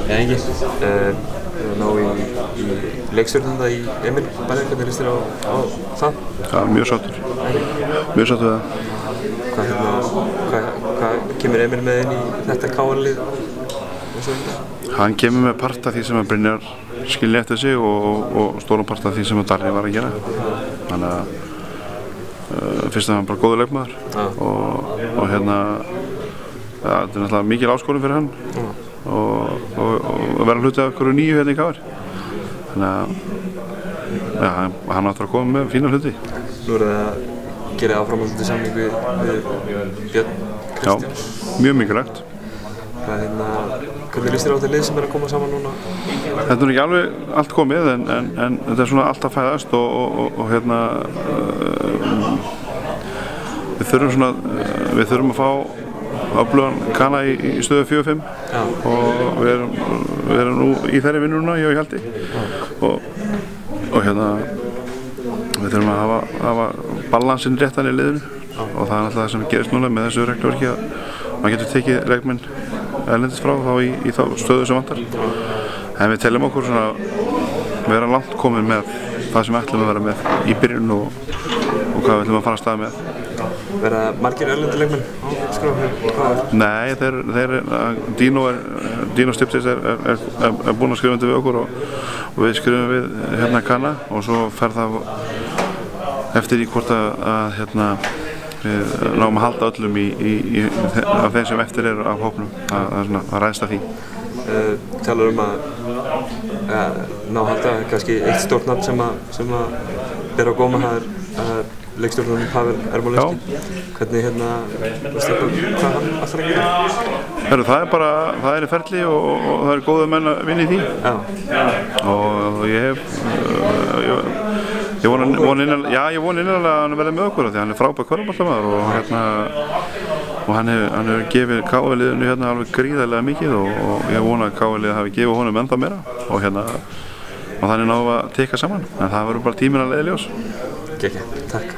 Eða ekki. Ná í leikstjórnanda í Emil Barði, hvernig líst þér á það? Já, mjög sáttur. Mjög sáttur við það. Hvað kemur Emil með inn í þetta KR-lið? Hann kemur með part af því sem að Brynjar skilja eftir sig og stóran part af því sem að Darri var að gera. Þannig að fyrst að hann bara góður leikmaður og hérna þetta er náttúrulega mikil áskorun fyrir hann og vera hluti af einhverju nýju hérna í KR. Þannig að hann áttur að koma með fína hluti. Nú það að gera áframhaldandi samning við Björn Kristjáns. Já, mjög mikilvægt. Hvernig líst þér á þetta lið sem að koma saman núna? Þetta er ekki alveg allt komið en þetta er svona allt að fæðast og hérna við þurfum að fá öflugan Kana í stöðu 4-5 og við erum nú í þeirri vinnu núna, ég og Hjalti og hérna við þurfum að hafa balansinn réttan í liðinu og það er alltaf það sem gerist núna með þessu regluverki að maður getur tekið leikmenn erlendis frá þá í þá stöðu sem vantar. En við teljum okkur svona vera langt komin með það sem við ætlum að vera með í byrjun og hvað við ætlum að fara að staða með. Verða margir erlendi leikmenn á skrá? Nei, Dino Stipsis er búinn að skrifa undir við okkur og við skrifum við hérna Kana og svo fer það eftir í hvort að hérna við náum að halda öllum af þeim sem eftir eru af hópnum að ræðst af því. Talar að ná að halda kannski eitt stórt nafn sem að bera á góma, það er leikstjórnarinn Pavel Ermolenski. Hvernig hvað hann alltaf að gera? Það er í ferli og það eru góðu menn að vinna í því. Og ég vona innilega að hann verði með okkur því hann er frábær körfuboltamaður og hann hefur gefið KR-liðinu hérna alveg gríðarlega mikið og ég vona að KR-liðið hafi gefið honum ennþá meira og þannig náum við að teka saman en það verður bara tíminn að leiða ljós. Takk.